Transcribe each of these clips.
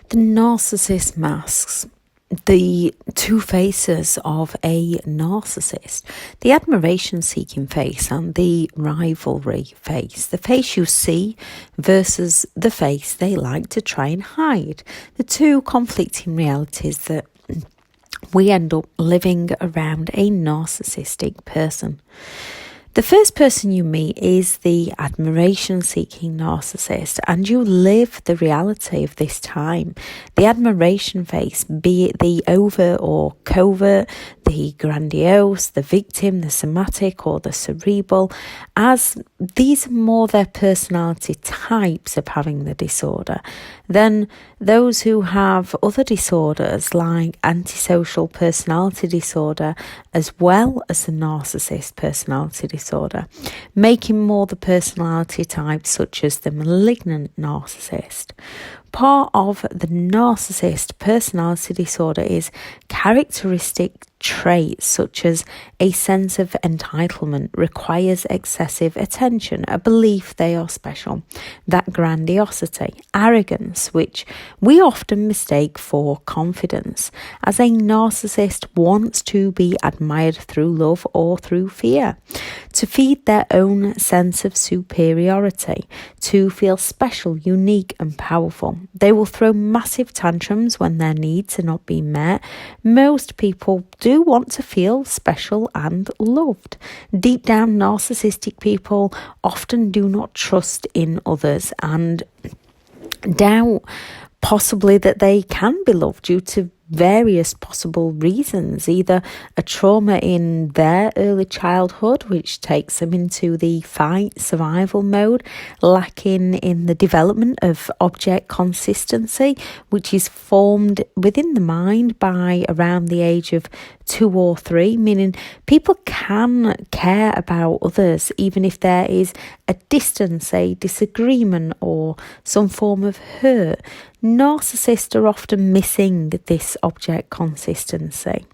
The narcissist masks the two faces of a narcissist: the admiration-seeking face and the rivalry face. The face you see versus the face they like to try and hide. The two conflicting realities that we end up living around a narcissistic person. The first person you meet is the admiration-seeking narcissist, and you live the reality of this time. The admiration face, be it the overt or covert, the grandiose, the victim, the somatic or the cerebral, as these are more their personality types of having the disorder. Then those who have other disorders like antisocial personality disorder, as well as the narcissist personality disorder, making more the personality types such as the malignant narcissist. Part of the narcissist personality disorder is characteristic traits such as a sense of entitlement, requires excessive attention, a belief they are special, that grandiosity, arrogance, which we often mistake for confidence, as a narcissist wants to be admired through love or through fear, to feed their own sense of superiority, to feel special, unique and powerful. They will throw massive tantrums when their needs are not being met. Most people do want to feel special and loved. Deep down, narcissistic people often do not trust in others and doubt possibly that they can be loved due to various possible reasons, either a trauma in their early childhood which takes them into the fight survival mode, lacking in the development of object consistency which is formed within the mind by around the age of 2 or 3, meaning people can care about others even if there is a distance, a disagreement or some form of hurt. Narcissists are often missing this object consistency.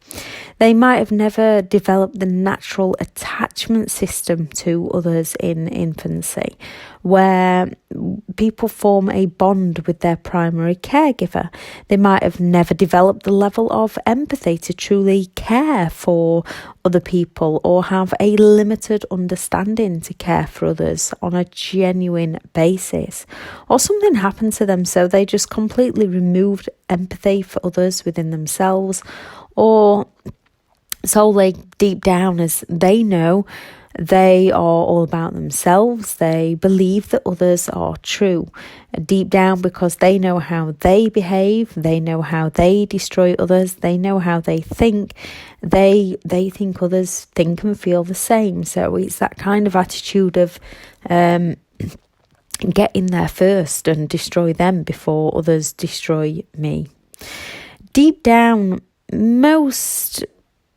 They might have never developed the natural attachment system to others in infancy, where people form a bond with their primary caregiver. They might have never developed the level of empathy to truly care for other people or have a limited understanding to care for others on a genuine basis. Or something happened to them so they just completely removed empathy for others within themselves, or solely deep down as they know they are all about themselves. They believe that others are true deep down because they know how they behave, they know how they destroy others, they know how they think. They think others think and feel the same. So it's that kind of attitude of get in there first and destroy them before others destroy me. Deep down, most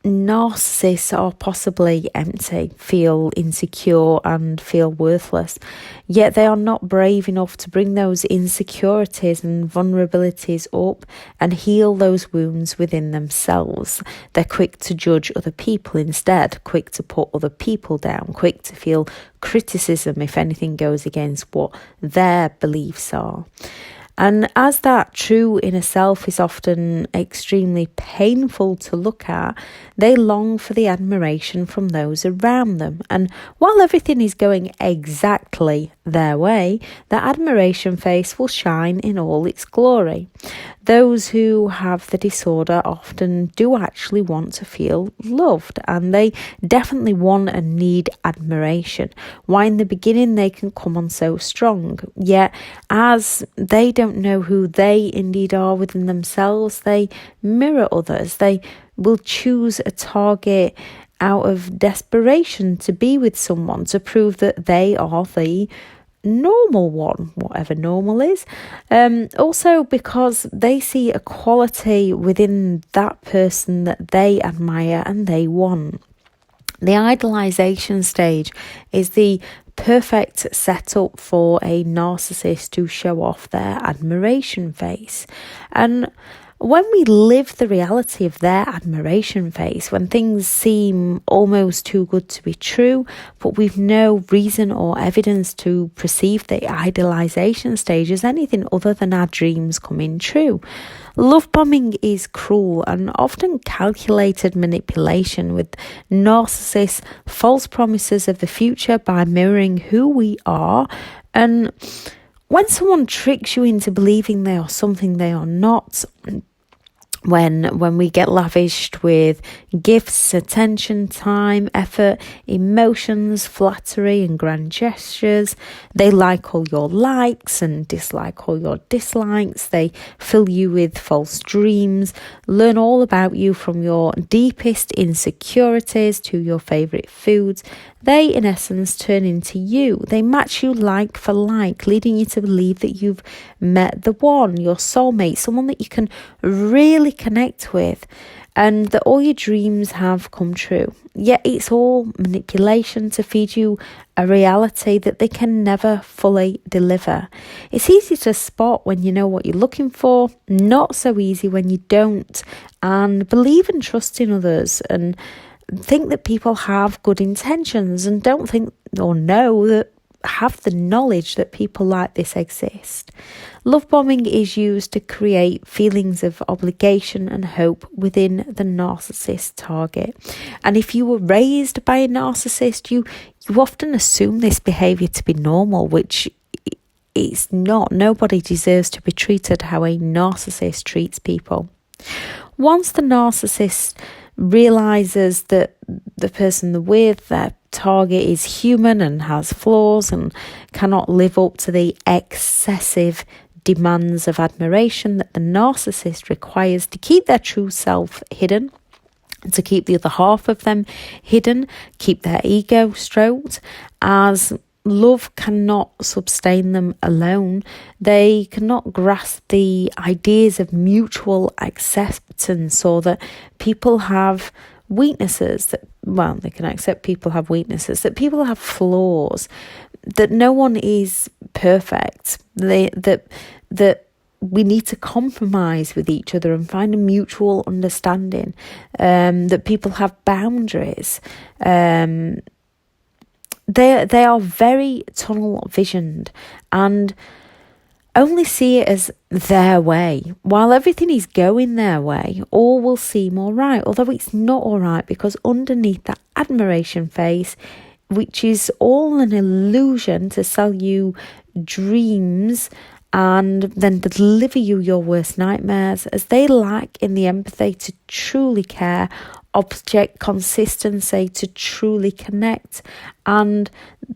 narcissists are possibly empty, feel insecure and feel worthless, yet they are not brave enough to bring those insecurities and vulnerabilities up and heal those wounds within themselves. They're quick to judge other people instead, quick to put other people down, quick to feel criticism if anything goes against what their beliefs are. And as that true inner self is often extremely painful to look at, they long for the admiration from those around them. And while everything is going exactly their way, the admiration face will shine in all its glory. Those who have the disorder often do actually want to feel loved, and they definitely want and need admiration. Why in the beginning they can come on so strong, yet as they don't know who they indeed are within themselves, they mirror others. They will choose a target out of desperation to be with someone to prove that they are the normal one, whatever normal is. Also because they see a quality within that person that they admire and they want. The idealisation stage is the perfect setup for a narcissist to show off their admiration face. And When we live the reality of their admiration phase, when things seem almost too good to be true, but we've no reason or evidence to perceive the idealisation stage as anything other than our dreams coming true. Love bombing is cruel and often calculated manipulation, with narcissists' false promises of the future by mirroring who we are. And when someone tricks you into believing they are something they are not, when we get lavished with gifts, attention, time, effort, emotions, flattery and grand gestures, they like all your likes and dislike all your dislikes, they fill you with false dreams, learn all about you from your deepest insecurities to your favourite foods. They, in essence, turn into you. They match you like for like, leading you to believe that you've met the one, your soulmate, someone that you can really connect with, and that all your dreams have come true. Yet it's all manipulation to feed you a reality that they can never fully deliver. It's easy to spot when you know what you're looking for, not so easy when you don't, and believe and trust in others and think that people have good intentions and don't think or know that have the knowledge that people like this exist. Love bombing is used to create feelings of obligation and hope within the narcissist target. And if you were raised by a narcissist, you often assume this behaviour to be normal, which it's not. Nobody deserves to be treated how a narcissist treats people. Once the narcissist realises that the person they're with, their target, is human and has flaws and cannot live up to the excessive demands of admiration that the narcissist requires to keep their true self hidden, to keep the other half of them hidden, keep their ego stroked, as love cannot sustain them alone. They cannot grasp the ideas of mutual acceptance, or that people have weaknesses, they can accept people have weaknesses, that people have flaws, that no one is perfect, that we need to compromise with each other and find a mutual understanding, that people have boundaries. They are very tunnel visioned and only see it as their way. While everything is going their way, all will seem all right, although it's not all right, because underneath that admiration face, which is all an illusion to sell you dreams and then deliver you your worst nightmares, as they lack in the empathy to truly care, object consistency to truly connect, and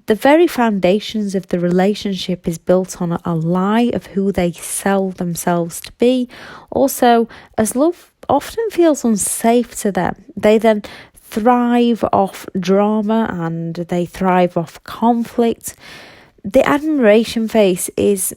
the very foundations of the relationship is built on a lie of who they sell themselves to be. Also, as love often feels unsafe to them, they then thrive off drama and they thrive off conflict. The admiration phase is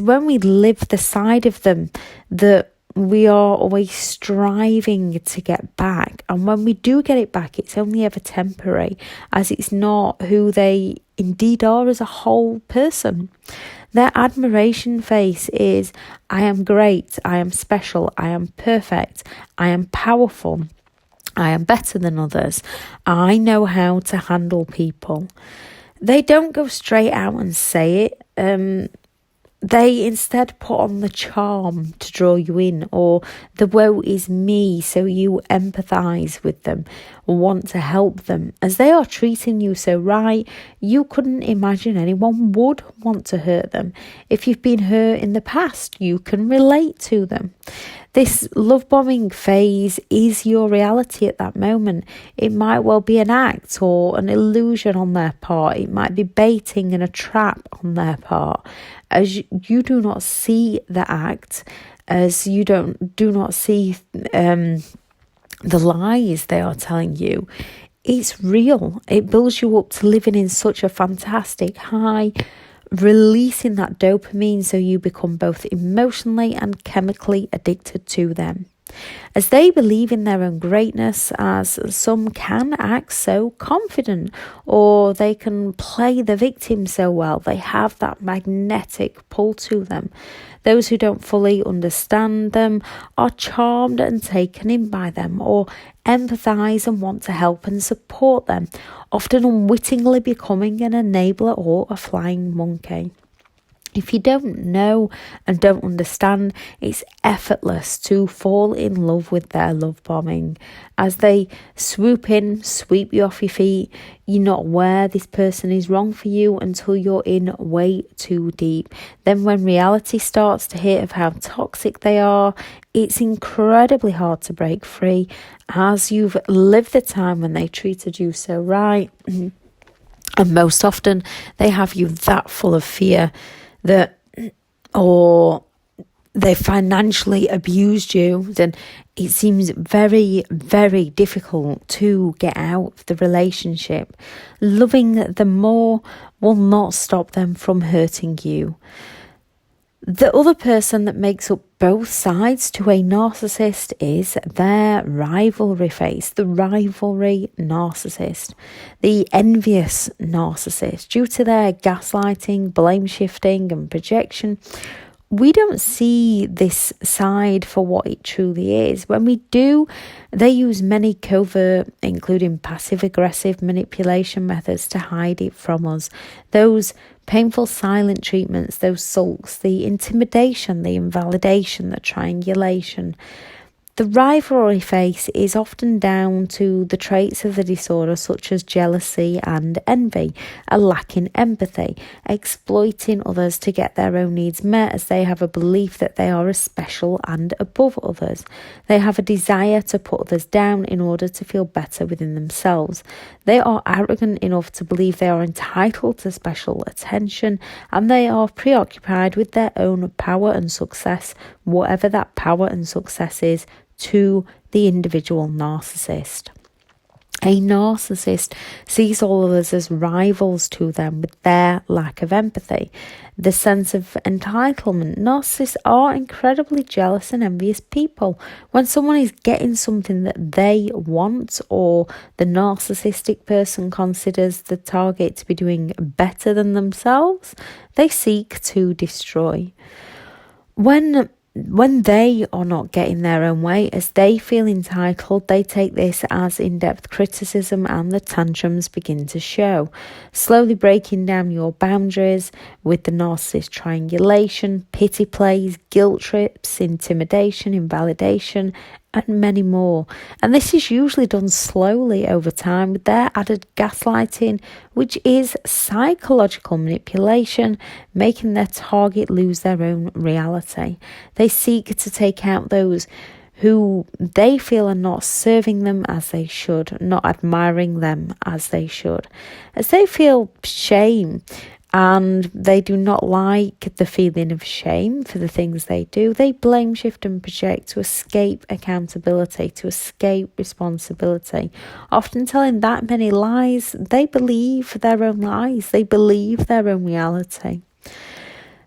when we live the side of them that we are always striving to get back. And when we do get it back, it's only ever temporary, as it's not who they indeed are as a whole person. Their admiration phase is, I am great, I am special, I am perfect, I am powerful, I am better than others, I know how to handle people. They don't go straight out and say it. They instead put on the charm to draw you in, or the woe is me, so you empathise with them, want to help them, as they are treating you so right, you couldn't imagine anyone would want to hurt them. If you've been hurt in the past, you can relate to them. This love bombing phase is your reality at that moment. It might well be an act or an illusion on their part. It might be baiting and a trap on their part, as you do not see the act, as you do not see the lies they are telling you. It's real. It builds you up to living in such a fantastic high, releasing that dopamine so you become both emotionally and chemically addicted to them. as they believe in their own greatness, as some can act so confident, or they can play the victim so well. They have that magnetic pull to them. Those who don't fully understand them are charmed and taken in by them, or empathise and want to help and support them, often unwittingly becoming an enabler or a flying monkey. If you don't know and don't understand, it's effortless to fall in love with their love bombing. As they swoop in, sweep you off your feet, you're not aware this person is wrong for you until you're in way too deep. Then when reality starts to hit of how toxic they are, it's incredibly hard to break free, as you've lived the time when they treated you so right. And most often they have you that full of fear that, or they financially abused you, then it seems very, very difficult to get out of the relationship. Loving them more will not stop them from hurting you. The other person that makes up both sides to a narcissist is their rivalry face, the rivalry narcissist, the envious narcissist. Due to their gaslighting, blame shifting and projection, we don't see this side for what it truly is. When we do, they use many covert, including passive-aggressive manipulation methods to hide it from us. Those painful silent treatments, those sulks, the intimidation, the invalidation, the triangulation. The rivalry face is often down to the traits of the disorder, such as jealousy and envy, a lack in empathy, exploiting others to get their own needs met, as they have a belief that they are special and above others. They have a desire to put others down in order to feel better within themselves. They are arrogant enough to believe they are entitled to special attention, and they are preoccupied with their own power and success, whatever that power and success is to the individual narcissist. A narcissist sees all others as rivals to them with their lack of empathy, the sense of entitlement. Narcissists are incredibly jealous and envious people. When someone is getting something that they want, or the narcissistic person considers the target to be doing better than themselves, they seek to destroy. When they are not getting their own way, as they feel entitled, they take this as in-depth criticism, and the tantrums begin to show, slowly breaking down your boundaries with the narcissist triangulation, pity plays, guilt trips, intimidation, invalidation, and many more. And this is usually done slowly over time with their added gaslighting, which is psychological manipulation, making their target lose their own reality. They seek to take out those who they feel are not serving them as they should, not admiring them as they should, as they feel shame. And they do not like the feeling of shame for the things they do. They blame, shift and project to escape accountability, to escape responsibility, often telling that many lies. They believe their own lies. They believe their own reality.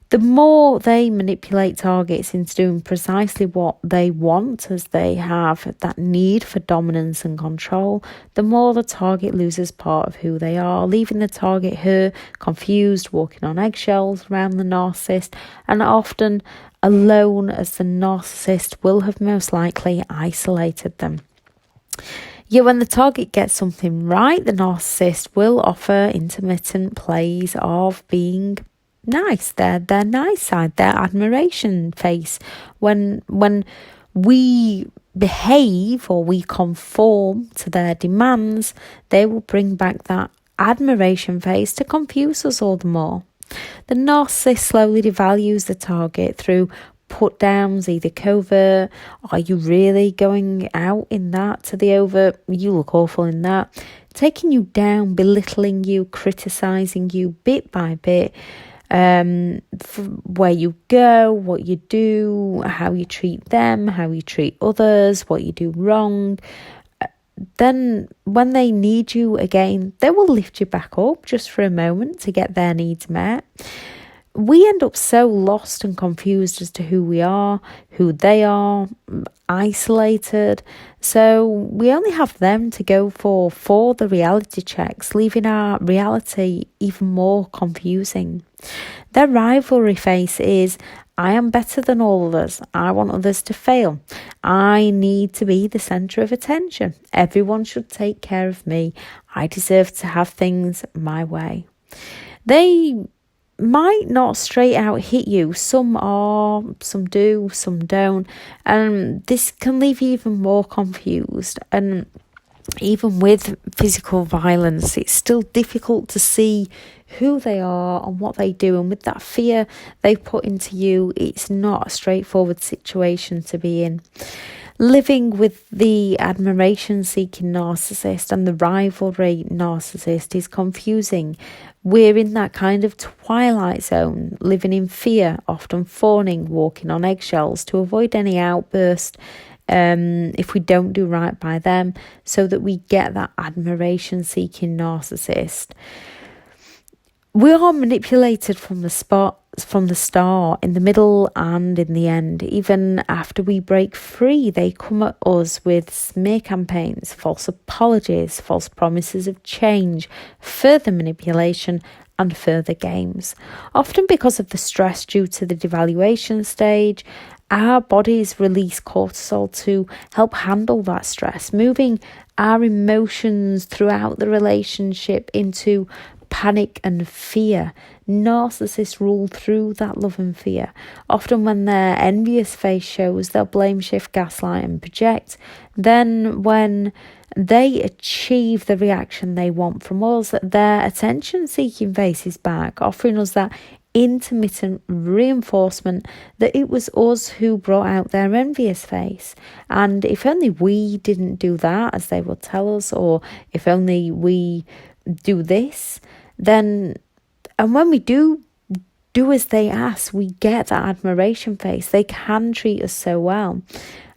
The more they manipulate targets into doing precisely what they want, as they have that need for dominance and control, the more the target loses part of who they are, leaving the target hurt, confused, walking on eggshells around the narcissist, and often alone, as the narcissist will have most likely isolated them. Yet when the target gets something right, the narcissist will offer intermittent plays of being nice, their nice side, their admiration face. When we behave or we conform to their demands, they will bring back that admiration face to confuse us all the more. The narcissist slowly devalues the target through put downs, either covert, are you really going out in that, to the overt, you look awful in that, taking you down, belittling you, criticising you bit by bit, where you go, what you do, how you treat them, how you treat others, what you do wrong. Then when they need you again, they will lift you back up just for a moment to get their needs met. we end up so lost and confused as to who we are, who they are, isolated. So we only have them to go for the reality checks, leaving our reality even more confusing. Their rivalry face is, I am better than all others. I want others to fail. I need to be the centre of attention. Everyone should take care of me. I deserve to have things my way. They might not straight out hit you. Some are, some do, some don't. And this can leave you even more confused. And even with physical violence, it's still difficult to see who they are and what they do. And with that fear they put into you, it's not a straightforward situation to be in. Living with the admiration-seeking narcissist and the rivalry narcissist is confusing. We're in that kind of twilight zone, living in fear, often fawning, walking on eggshells to avoid any outburst if we don't do right by them, so that we get that admiration-seeking narcissist. We are manipulated from the start, in the middle and in the end. Even after we break free, they come at us with smear campaigns, false apologies, false promises of change, further manipulation and further games. Often because of the stress due to the devaluation stage, our bodies release cortisol to help handle that stress, moving our emotions throughout the relationship into panic and fear. Narcissists rule through that love and fear. Often when their envious face shows, they'll blame, shift, gaslight and project. Then when they achieve the reaction they want from us, their attention-seeking face is back, offering us that intermittent reinforcement that it was us who brought out their envious face. And if only we didn't do that, as they will tell us, or if only we do this, then, and when we do as they ask, we get that admiration face. They can treat us so well.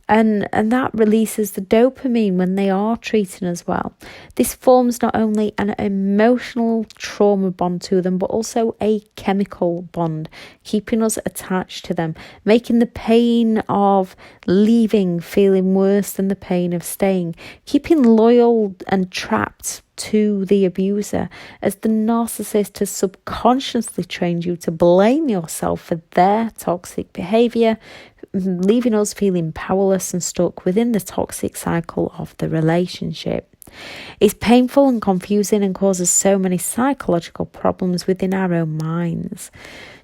And that releases the dopamine when they are treating us well. This forms not only an emotional trauma bond to them, but also a chemical bond, keeping us attached to them, making the pain of leaving feeling worse than the pain of staying, keeping loyal and trapped to the abuser, as the narcissist has subconsciously trained you to blame yourself for their toxic behaviour, leaving us feeling powerless and stuck within the toxic cycle of the relationship. It's painful and confusing and causes so many psychological problems within our own minds.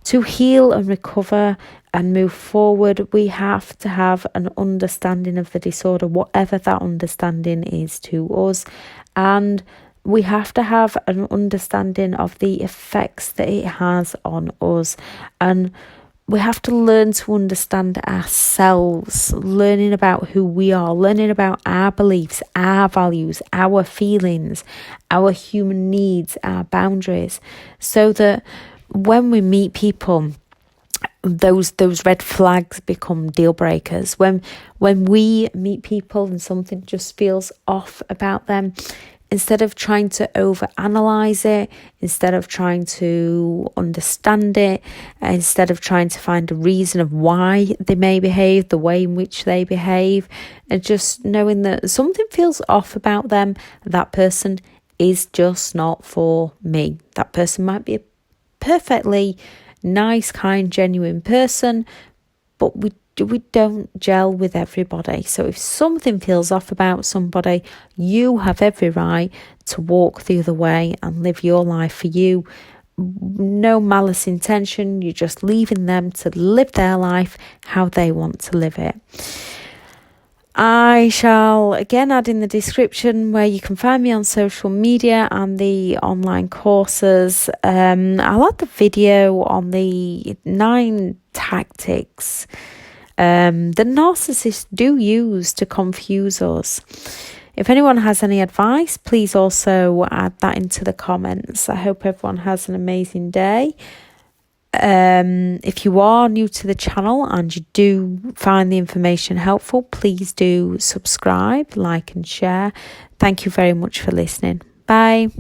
To heal and recover and move forward, we have to have an understanding of the disorder, whatever that understanding is to us, and we have to have an understanding of the effects that it has on us, and we have to learn to understand ourselves, learning about who we are, learning about our beliefs, our values, our feelings, our human needs, our boundaries, so that when we meet people, those red flags become deal breakers. When we meet people and something just feels off about them, instead of trying to overanalyze it, instead of trying to understand it, instead of trying to find a reason of why they may behave the way in which they behave, and just knowing that something feels off about them, that person is just not for me. That person might be a perfectly nice, kind, genuine person, but we don't gel with everybody. So if something feels off about somebody, you have every right to walk the other way and live your life for you. No malice intention. You're just leaving them to live their life how they want to live it. I shall again add in the description where you can find me on social media and the online courses. I'll add the video on the 9 tactics that narcissists do use to confuse us. If anyone has any advice, please also add that into the comments. I hope everyone has an amazing day. If you are new to the channel and you do find the information helpful, please do subscribe, like and share. Thank you very much for listening. Bye.